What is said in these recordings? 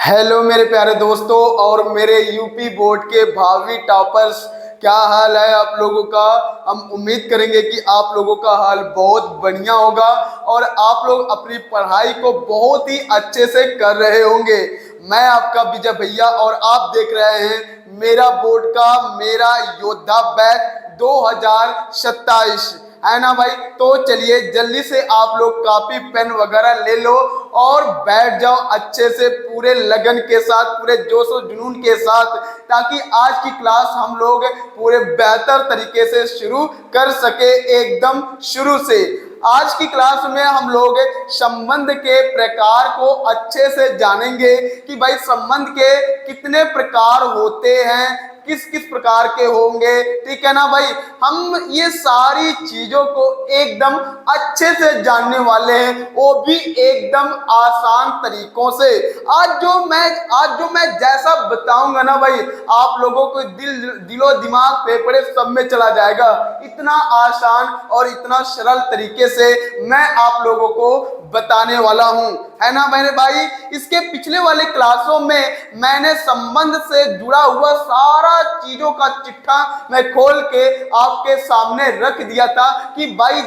Hello मेरे प्यारे दोस्तों और मेरे यूपी बोर्ड के भावी टॉपर्स, क्या हाल है आप लोगों का। हम उम्मीद करेंगे कि आप लोगों का हाल बहुत बढ़िया होगा और आप लोग अपनी पढ़ाई को बहुत ही अच्छे से कर रहे होंगे। मैं आपका विजय भैया और आप देख रहे हैं मेरा बोर्ड का मेरा योद्धा बैच 2027, है ना भाई। तो चलिए जल्दी से आप लोग कॉपी पेन वगैरह ले लो और बैठ जाओ अच्छे से पूरे लगन के साथ, पूरे जोश और जुनून के साथ, ताकि आज की क्लास हम लोग पूरे बेहतर तरीके से शुरू कर सके। एकदम शुरू से आज की क्लास में हम लोग संबंध के प्रकार को अच्छे से जानेंगे कि भाई संबंध के कितने प्रकार होते हैं, किस किस प्रकार के होंगे, ठीक है ना भाई। हम ये सारी चीजों को एकदम अच्छे से जानने वाले हैं, वो भी एकदम आसान तरीकों से। आज जो मैं जैसा बताऊंगा ना भाई, आप लोगों को दिलो दिमाग फेफड़े सब में चला जाएगा। इतना आसान और इतना सरल तरीके से मैं आप लोगों को बताने वाला हूं, है ना मेरे भाई। इसके पिछले वाले क्लासों में मैंने संबंध से जुड़ा हुआ सारा चीजों का चिट्ठा मैं खोल के आपके सामने रख दिया था कि भाई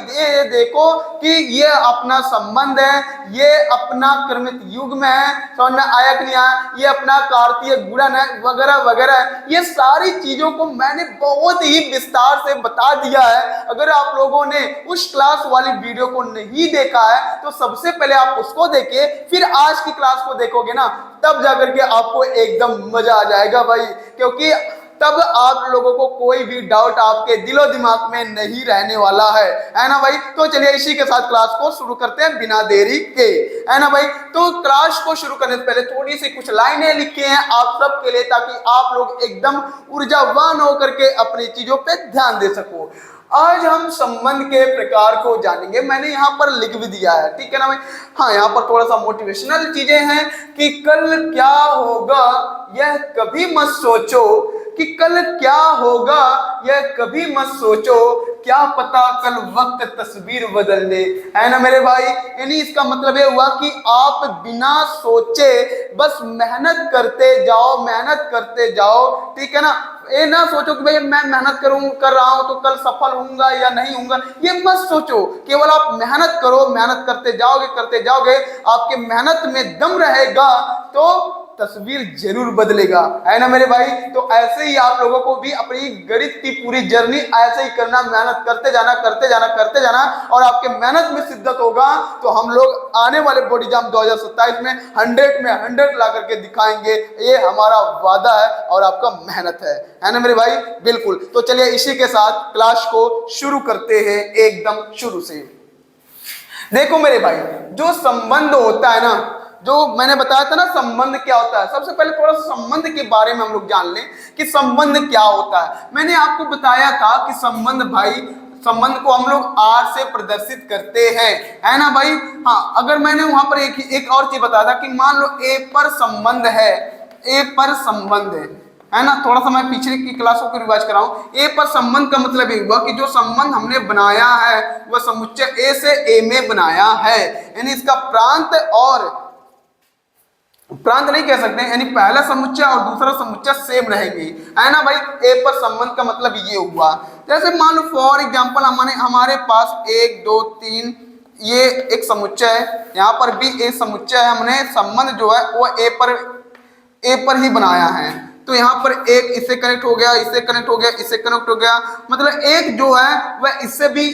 देखो कि ये अपना संबंध है, ये अपना क्रमित युग में है, समझ में आया कि नहीं आया, ये अपना कार्तीय गुणन है वगैरह वगैरह। ये सारी चीजों को मैंने बहुत ही विस्तार से बता दिया है। अगर आप लोगों ने उस क्लास वाली वीडियो को नहीं देखा है तो सबसे पहले आप उसको देखिए, फिर आज की क्लास को देखोगे ना, तब जाकर के आपको एकदम मजा आ जाएगा भाई। क्योंकि तब आप लोगों को कोई भी डाउट आपके दिलो दिमाग में नहीं रहने वाला है ना भाई। तो चलिए इसी के साथ क्लास को शुरू करते हैं बिना देरी के, है ना भाई। तो क्लास को शुरू करने से पहले थोड़ी सी कुछ लाइनें लिखी हैं आप सब के लिए, ताकि आप लोग एकदम ऊर्जावान होकर के अपनी चीजों पे ध्यान दे सको। आज हम संबंध के प्रकार को जानेंगे। मैंने यहाँ पर लिख भी दिया है, ठीक है ना भाई। हाँ, यहाँ पर थोड़ा सा मोटिवेशनल चीजें हैं कि कल क्या होगा यह कभी मत सोचो, कि कल क्या होगा यह कभी मत सोचो, क्या पता कल वक्त तस्वीर बदल दे, है ना मेरे भाई। यानी इसका मतलब ये हुआ कि आप बिना सोचे बस मेहनत करते जाओ, ठीक है ना। ये ना सोचो कि भाई मैं मेहनत कर रहा हूं तो कल सफल होऊंगा या नहीं होऊंगा, ये मत सोचो। केवल आप मेहनत करो, मेहनत करते जाओगे, आपके मेहनत में दम रहेगा तो तस्वीर जरूर बदलेगा, है ना मेरे भाई। तो ऐसे ही आप लोगों को भी अपनी गणित की पूरी जर्नी ऐसे ही करना, मेहनत करते जाना और आपके मेहनत में शिद्दत होगा तो हम लोग आने वाले बोर्ड एग्जाम 2027 में 100 में 100 ला करके दिखाएंगे। ये हमारा वादा है और आपका मेहनत है ना मेरे भाई। बिल्कुल। तो चलिए इसी के साथ क्लास को शुरू करते हैं एकदम शुरू से। देखो मेरे भाई, जो संबंध होता है ना, जो मैंने बताया था ना संबंध क्या होता है, सबसे पहले थोड़ा सा संबंध के बारे में हम लोग जान लें कि संबंध क्या होता है। मैंने आपको बताया था कि संबंध संबंध को हम लोग आर से प्रदर्शित करते हैं, है ना भाई। हाँ, अगर मैंने वहां पर एक और चीज बताया था कि मान लो ए पर संबंध है ना। थोड़ा सा मैं पिछले की क्लासों को रिवाइज कराऊं। ए पर संबंध का मतलब ये हुआ कि जो संबंध हमने बनाया है वह समुच्चय ए से ए में बनाया है, यानी इसका प्रांत नहीं कह सकते, यानी पहला समुच्चय और दूसरा समुच्चय सेम रहेगी, है ना भाई। ए पर संबंध का मतलब ये हुआ। जैसे मान लो फॉर एग्जांपल हमारे पास 1 2 3 ये एक समुच्चय है, यहाँ पर भी एक समुच्चय है। हमने संबंध जो है वो ए पर ही बनाया है। तो यहाँ पर एक इससे कनेक्ट हो गया, इससे कनेक्ट हो गया, इससे कनेक्ट हो गया, मतलब एक जो है वह इससे भी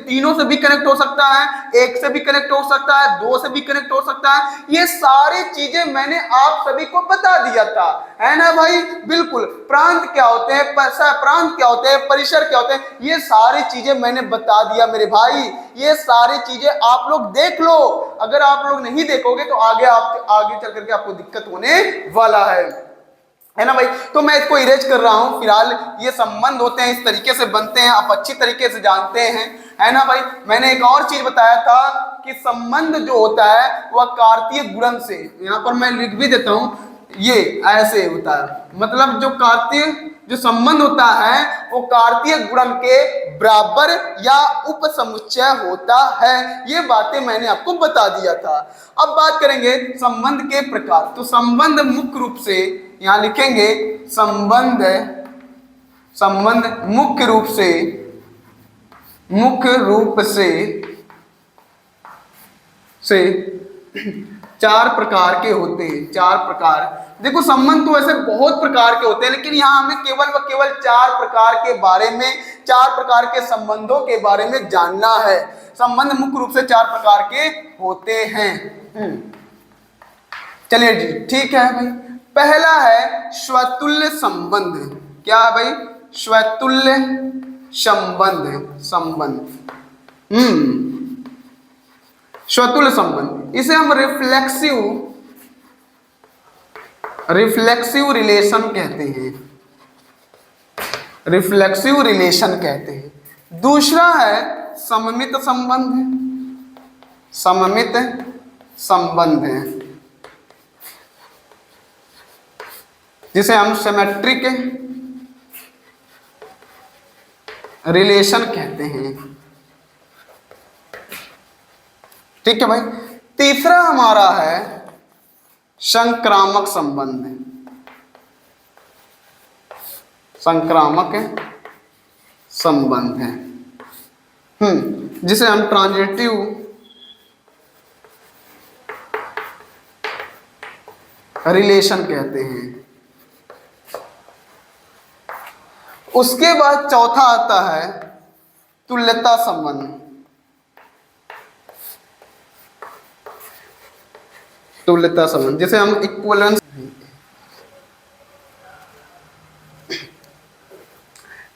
तीनों से भी कनेक्ट हो सकता है, एक से भी कनेक्ट हो सकता है, दो से भी कनेक्ट हो सकता है। ये सारी चीजें मैंने आप सभी को बता दिया था, है ना भाई। बिल्कुल। प्रांत क्या होते हैं, प्रांत क्या होते हैं, परिसर क्या होते हैं, ये सारी चीजें मैंने बता दिया मेरे भाई। ये सारी चीजें आप लोग देख लो। अगर आप लोग नहीं देखोगे तो आगे चल करके आपको दिक्कत होने वाला है ना भाई। तो मैं इसको इरेज कर रहा हूं फिलहाल। ये संबंध होते हैं, इस तरीके से बनते हैं, आप अच्छी तरीके से जानते हैं, है ना भाई। मैंने एक और चीज बताया था कि संबंध जो होता है वह कार्तीय गुणन से, यहां पर मैं लिख भी देता हूं, ये ऐसे होता है, मतलब जो कार्तीय जो संबंध होता है वो कार्तीय गुणन के बराबर या उपसमुच्चय होता है। ये बातें मैंने आपको बता दिया था। अब बात करेंगे संबंध के प्रकार। तो संबंध मुख्य रूप से यहां लिखेंगे, संबंध मुख्य रूप से चार प्रकार के होते हैं। चार प्रकार, देखो संबंध तो ऐसे बहुत प्रकार के होते हैं, लेकिन यहाँ हमें केवल व केवल चार प्रकार के बारे में, चार प्रकार के संबंधों के बारे में जानना है। संबंध मुख्य रूप से चार प्रकार के होते हैं। चलिए जी, ठीक है भाई। पहला है स्वतुल्य संबंध। क्या है भाई? स्वतुल्य संबंध। स्वतुल्य संबंध, इसे हम रिफ्लेक्सिव रिलेशन कहते हैं। रिफ्लेक्सिव रिलेशन कहते हैं। दूसरा है सममित संबंध है, जिसे हम सिमेट्रिक रिलेशन कहते हैं। ठीक है भाई। तीसरा हमारा है संक्रामक संबंध है, जिसे हम ट्रांजिटिव रिलेशन कहते हैं। उसके बाद चौथा आता है तुल्यता संबंध। जिसे हम इक्विवेलेंस,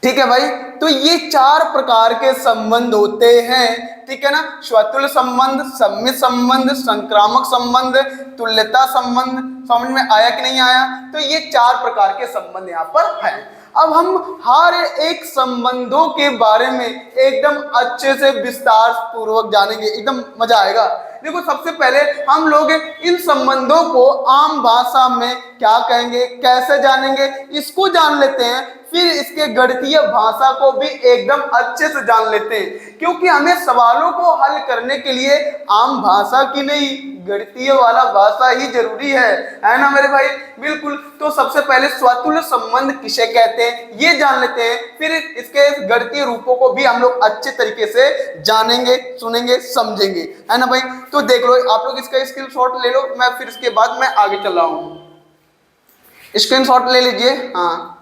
ठीक है भाई। तो ये चार प्रकार के संबंध होते हैं, ठीक है ना। स्वतुल्य संबंध, सम्मित संबंध, संक्रामक संबंध, तुल्यता संबंध। समझ में आया कि नहीं आया? तो ये चार प्रकार के संबंध यहाँ पर है। अब हम हर एक संबंधों के बारे में एकदम अच्छे से विस्तार पूर्वक जानेंगे, एकदम मजा आएगा। देखो सबसे पहले हम लोग इन संबंधों को आम भाषा में क्या कहेंगे, कैसे जानेंगे, इसको जान लेते हैं। फिर इसके गणितीय भाषा को भी एकदम अच्छे से जान लेते हैं, क्योंकि हमें सवालों को हल करने के लिए आम भाषा की नहीं, गणितीय वाला भाषा ही जरूरी है ना मेरे भाई? बिल्कुल। तो सबसे पहले स्वतुल्य संबंध किसे कहते हैं ये जान लेते हैं, फिर इसके गणितीय रूपों को भी हम लोग अच्छे तरीके से जानेंगे, सुनेंगे, समझेंगे, है ना भाई? तो देख लो, आप लोग इसका स्क्रीनशॉट ले लो, मैं फिर इसके बाद मैं आगे चल रहा हूँ। स्क्रीनशॉट ले लीजिए। हाँ,